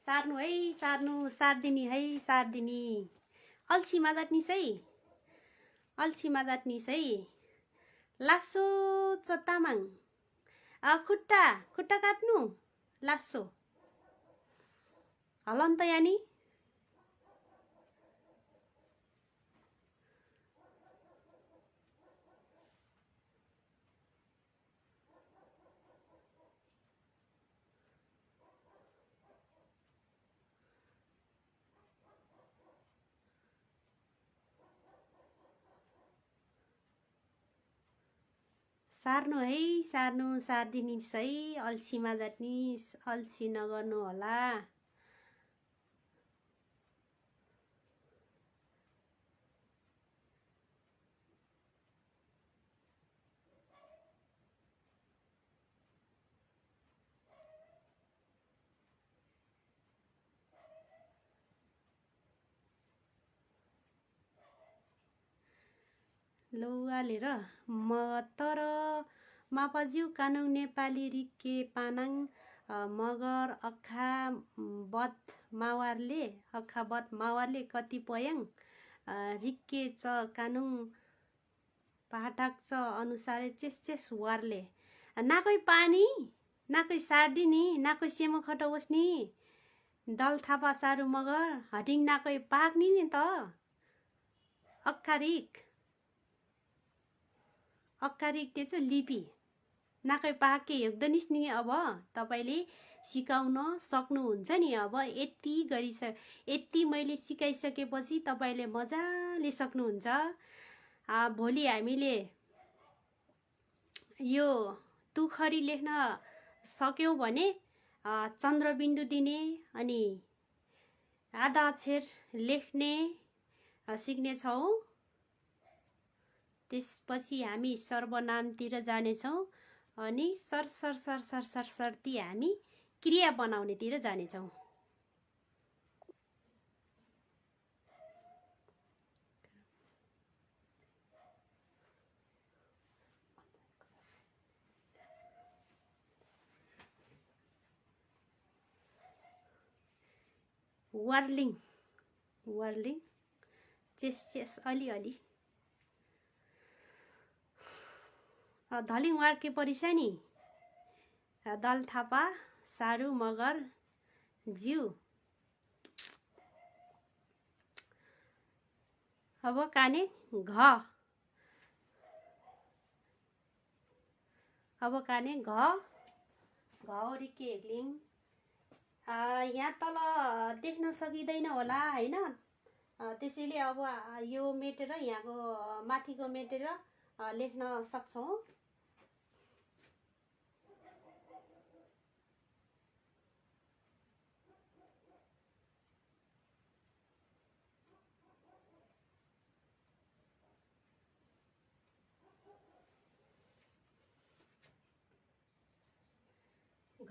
सार्नु है, सार्दिनी है, सार्दिनी। अल्छीमा जाट्निस् है, अल्छीमा जाट्निस् है। लासो चतामाङ खुट्टा काट्नु लासो हलन त यानी। सार्नु है, सार्दिनिस् है। अल्छीमा जाट्निस्, अल्छी नगर्नु होला। लौवालेर तर मापाज्यू कानुङ नेपाली रिक्के पानाङ मगर अखा बद मावारले कतिपयङ रिक्के च कानुङ पाठक च अनुसार चेस वारले नाकै पानी नाकै सार्दिनी नाकै सेमो खटोस् नि दल थापा सारु मगर हटिङ नाकै पाक्नी नि त अक्कारिक त्यो चाहिँ लिपि नाकै पाके हेर्दनिस् नि। अब तपाईले सिकाउन सक्नुहुन्छ नि। अब यति मैले सिकाइसकेपछि तपाईले मजाले सक्नुहुन्छ। भोलि हामीले यो तुखरी लेख्न सक्यौं भने चन्द्रबिन्दु दिने अनि आधा अक्षर लेख्ने सिक्नेछौँ। त्यसपछि हामी सर्वनामतिर जानेछौँ अनि सरसर्ती हामी क्रिया बनाउनेतिर जानेछौँ। वार्लिङ चेस अलि धलिङ वार्के परिसानी दल थापा सारु मगर ज्यू। अब काने घ रिक्के हेर्लिङ यहाँ तल देख्न सकिँदैन होला हैन। त्यसैले अब यो मेटेर यहाँको माथिको मेटेर लेख्न सक्छौँ। घ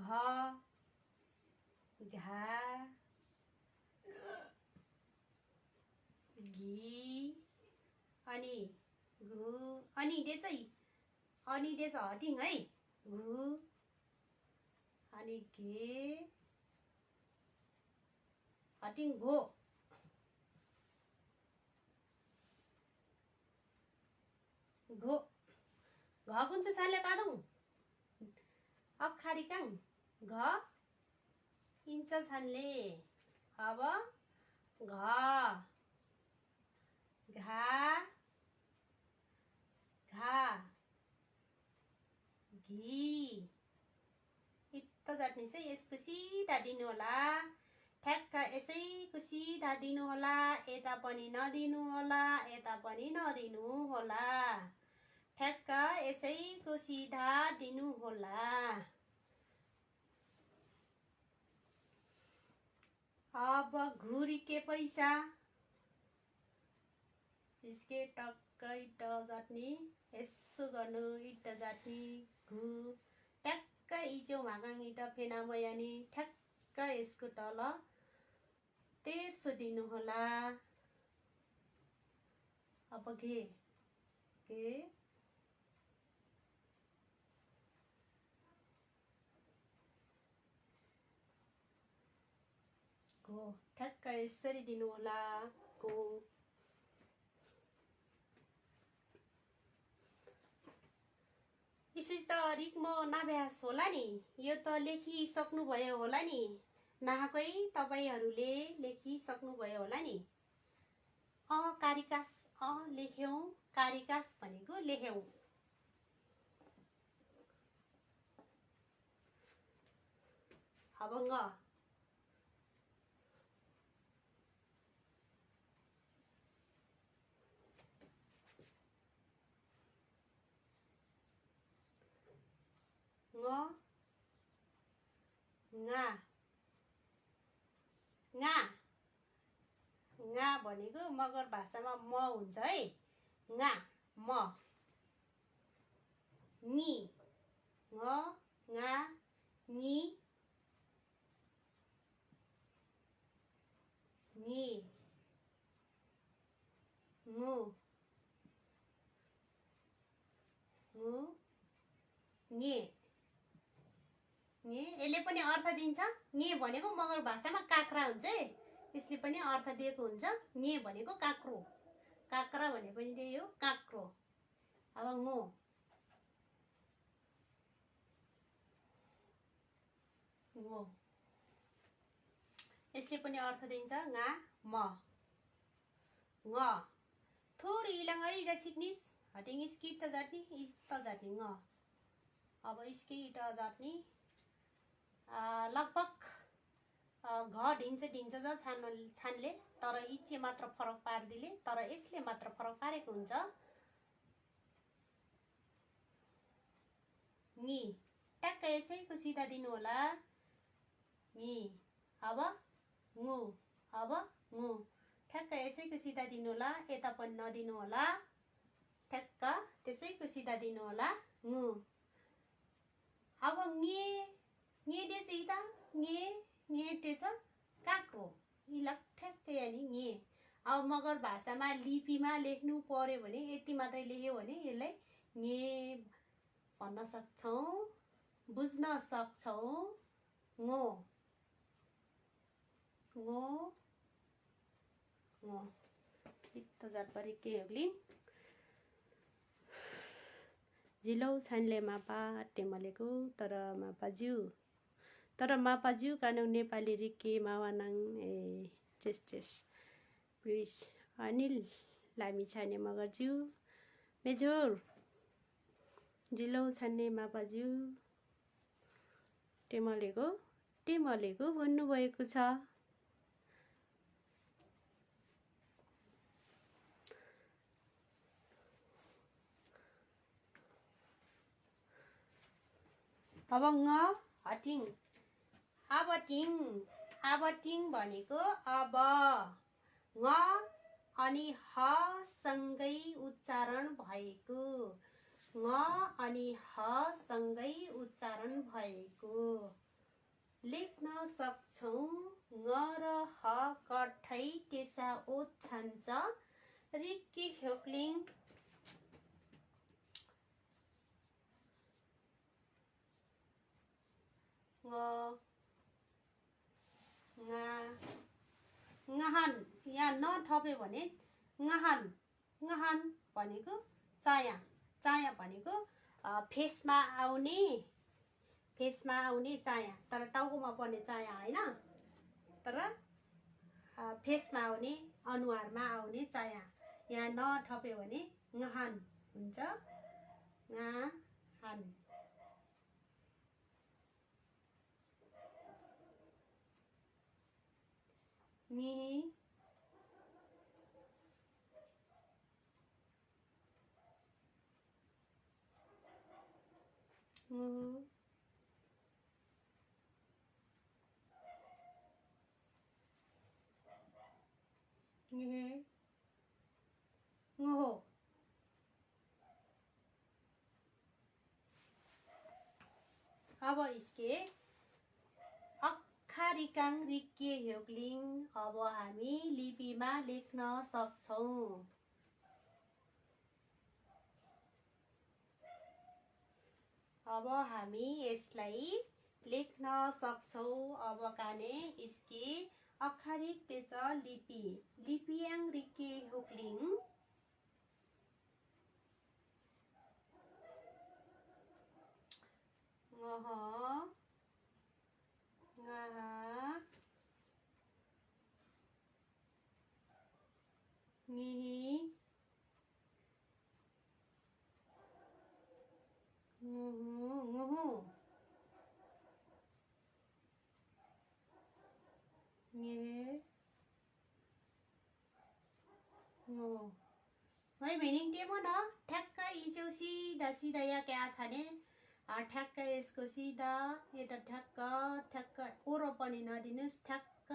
घा घी अनि घु अनि दे चाहिँ हटिङ है। घु अनि घे हटिङ घो घो घ कुन चाहिँ सानले काटौँ अखारी काङ घ इन्छ छानले अब घ घा घा घी इत्त जाट्ने चाहिँ यसको सिधा दिनु होला ठ्याक्क यसैको सिधा दिनु होला यता पनि नदिनु होला यता पनि नदिनु होला ठ्याक्क यसैको सिधा दिनु होला अब घुरी के पैसा इसके टक्क इट जाट्ने यसो गर्नु इट जाट्ने घु ठ्याक्क इचो भागाङ इट फेना मयानी ठ्याक्क यसको तल तेर्सो दिनु होला अब घे घे घो ठ्याक्क यसरी दिनु होला घो यसरी त रिक्म नाभ्यास होला नि यो त लेखिसक्नुभयो होला नि नाकै तपाईहरूले लेखिसक्नुभयो होला नि कारिकास लेख्यौं कारिकास भनेको लेख्यौं अब ङ ङा ङा ङा भनेको मगर भाषामा म हुन्छ है ङा म नि ङ ङा नि नि ङु ङु ङे यसले पनि अर्थ दिन्छ ङे भनेको मगर भाषामा काक्रा हुन्छ है यसले पनि अर्थ दिएको हुन्छ ङे भनेको काक्रो काक्रा भने पनि त्यही हो काक्रो अब ङो ङो यसले पनि अर्थ दिन्छ ङा म ङ थोर इलाङरी जा छिक्निस हटिङ स्किट त जाट्नी इस त जाट्नी ङ अब स्किट जाट्नी लगभग घ ढिन्छ ज छानले तर इचे मात्र फरक पार्दिले तर यसले मात्र फरक पारेको हुन्छ नि ट्याक्क यसैको सिधा दिनु होला नि अब ङु अब ङु ठ्याक्क यसैको सिधा दिनु होला यता पनि नदिनु होला ठ्याक्क त्यसैको सिधा दिनु होला ङु अब ङे ङे दे चाहिँ त ङे टेछ काक्रो इलक ठ्याक्क यानी ङे अब मगर भाषामा लिपिमा लेख्नु पर्यो भने यति मात्रै लेख्यो भने यसलाई ङे भन्न सक्छौं बुझ्न सक्छौं ङो ङो ङो इत्त जातपरि के होग्ली जिलौ छानले मापा टेमलेको तर मापाज्यू कानु नेपाली रिके मावानाङ ए चेस प्लिज अनिल लामी छाने मगरज्यू मेजोर जिलौ छान्ने मापाज्यू टेमलेको भन्नुभएको छ अब ङ हटिङ अब टिङ भनेको अब ङ अनि ह सँगै उच्चारण भएको ङ अनि ह सँगै उच्चारण भएको लेख्न सक्छौं ङ र ह कठै टेसा ओत छान्छ रिक्की ह्योक्लिङ ngahन यहाँ न थप्यो भने ngahन भनेको चाया भनेको फेसमा आउने चाया, तर टाउकोमा पर्ने चाया हैन, तर फेसमा आउने अनुहारमा आउने चाया। यहाँ न थप्यो भने ngahन हुन्छ, ngahन। ngihi nguhu ngihi nguhu। अब इसके अक्खारिकाङ रिक्के ह्योक्लिङ अब हामी लिपिमा लेख्न सक्छौं। अब हामी यसलाई लेख्न सक्छौं। अब काने इसके अक्खारिक पेच लिपियाङ रिक्के ह्योक्लिङ ngihi nguhu ngihi nguhu। है मिनिङ टेमो न ठ्याक्क इस्यौ सिधा यहाँ क्या छ भने ठ्याक्क यसको सिधा यता ठ्याक्क ओरो पनि नदिनुस्, ठ्याक्क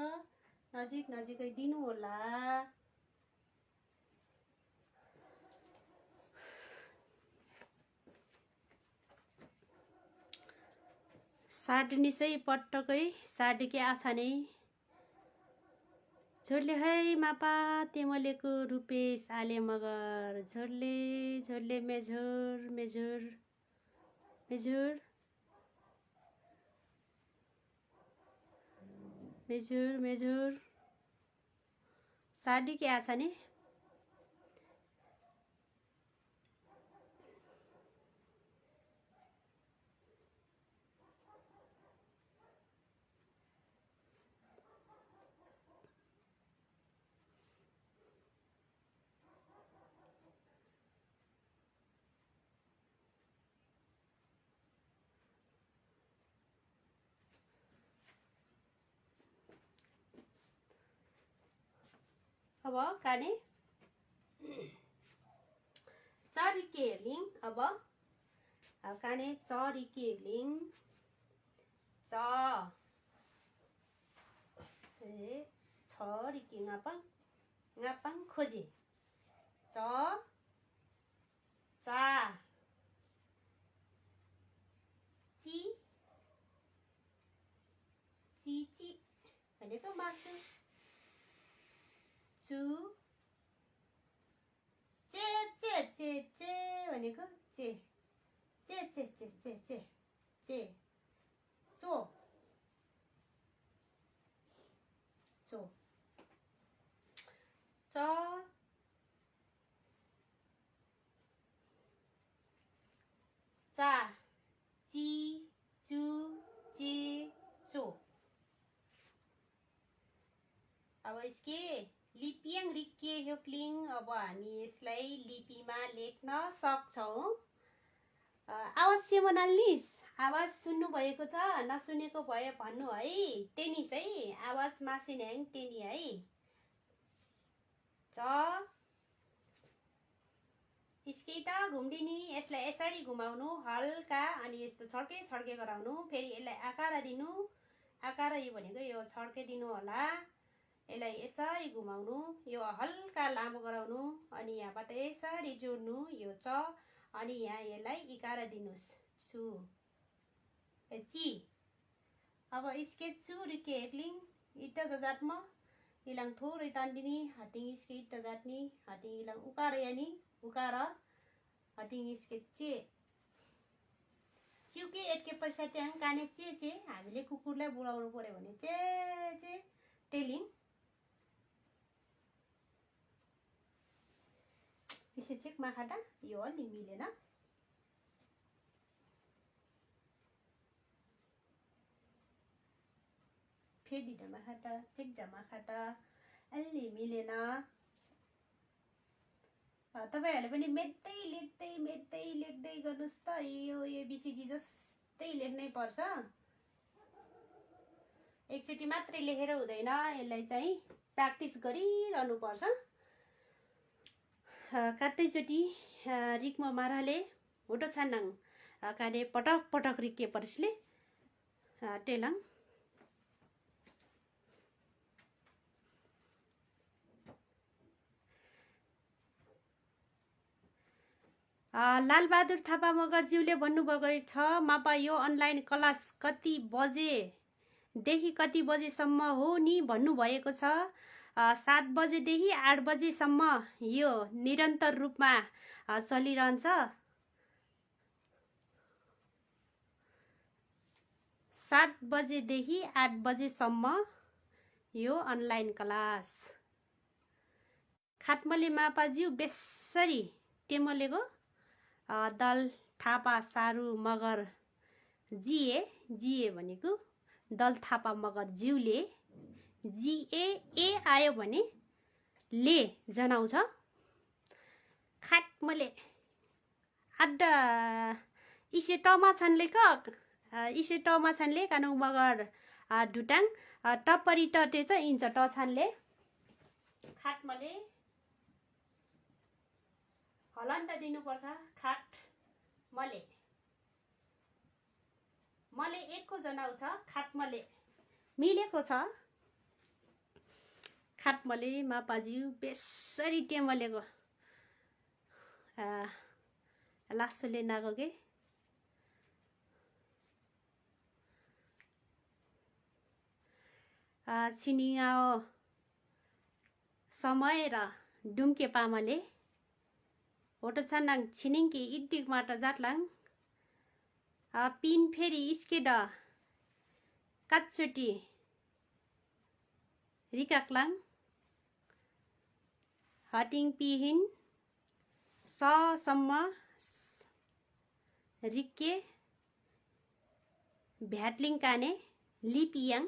नजिकै दिनु होला। साड्ने चाहिँ पटक्कै साडेकै आछा नै झोडले है मापा तेमलेको रुपेश आले मगर झोडले मेझोर साडी के आछा नि। अब काने चरिकेलिङ अब काने चरिकेलिङ छरिके ngapaङ खोजे चा ची भनेको मासु, चु चे भनेको चे चो च चा ची चु चे चो। अब इसके लिपियाङ रिक्के ह्योक्लिङ अब हामी यसलाई लिपिमा लेख्न सक्छौं। आवाज सेमोनाल्निस आवाज सुन्नु भएको छ, नसुनेको भए भन्नु है। टेनिस है आवाज मासिन्याङ टेनी है। च स्केटा घुम्डिनी यसलाई यसरी घुमाउनु हल्का अनि यस्तो छड्के गराउनु, फेरि यसलाई आकार दिनु, आकार यो भनेको यो छड्के दिनु होला। यसलाई यसरी घुमाउनु, यो हल्का लामो गराउनु अनि यहाँबाट यसरी जोड्नु यो च अनि यहाँ यसलाई इकार दिनुस् छु ची। अब इसके चु रिके ह्योक्लिङ इट्टा जजात्म इलाङ थोरै तान्दिनी हातिङ इसके इट्टा जाट्नी हातिङ इलाङ उकार यानी उकार हातिङ इसके चे चिउके एटके पैसा ट्याङ काने चे हामीले कुकुरलाई बोलाउनु पर्यो भने चे टेलिङ यसरी चेक माखाटा यो अलि मिलेन फेरि माखाटा चेक माखाटा अलि मिलेन तपाईहरुले पनि मेट्दै लेख्दै गर्नुस् त यो एबीसीडी जस्तै लेख्नै पर्छ एकचोटी मात्रै लेखेर हुँदैन यसलाई चाहिँ प्र्याक्टिस गरिरहनु पर्छ काट्दैचोटी रिक्म माराले होटो छान्नाङ काने पटक रिक्के परिसले टेलाङ लालबहादुर थापा मगरज्यूले भन्नुभएको छ मापा यो अनलाइन क्लास कति बजेदेखि कति बजेसम्म हो नि भन्नुभएको छ 7 बजेदेखि 8 बजेसम्म यो निरन्तर रूपमा चलिरहन्छ 7 बजेदेखि 8 बजेसम्म यो अनलाइन क्लास खाटमले मापाज्यू बेसरी टेमलेको दल थापा सारू मगर जिए भनेको दल थापा मगर ज्यूले जिए ए आयो भने ले जनाउँछ खाटमले अड्डा इसे टमा छन्ले क इसे टमा छन्ले कानु मगर ढुटाङ टपरी टटे छ इन्च ट छन्ले खाटमले हलन्त दिनुपर्छ खाट मले एकको जनाउँछ खाटमले मिलेको छ खाटमले मापाज्यू बेसरी टेमलेको लासोले नागो के छिनिङाओ समय र डुम्के पामले होटो छान्नाङ छिनिङकी इड्डिक माटा जाटलाङ पिन फेरि स्केड काचोटी रिकाक्लाङ हटिङ पिहिन सम्म रिक्के भ्याटलिङ काने लिपियाङ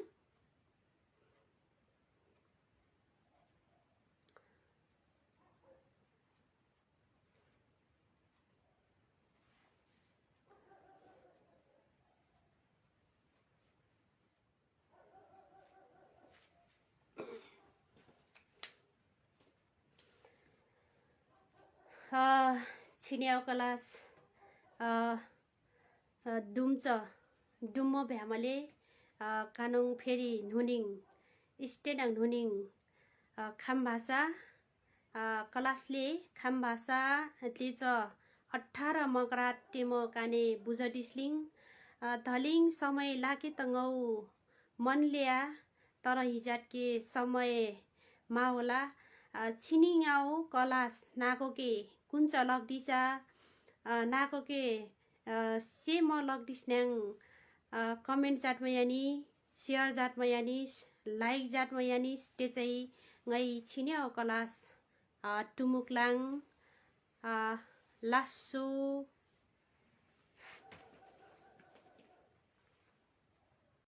छिन्याउ क्लास दुम्च डुम्मो भ्यामले कानुङ फेरि नुनिङ स्टेडाङ नुनिङ खाम भाषा क्लासले खाम भाषा च 18 मकरा टेमो काने बुझडिस्लिङ धलिङ समय लाके तङ्गौ मनल्या तर हिजाटके समय माओला छिनिङाउ क्लास नाकोके कुञ्च लग्दिसा नाकोके से म लग्दिस्न्याङ कमेन्ट जाटमा यानी शेयर जाटमा यानिस लाइक जाटमा यानिस ते चाहिँ ngै छिन्याउ क्लास टुमुक्लाङ लासो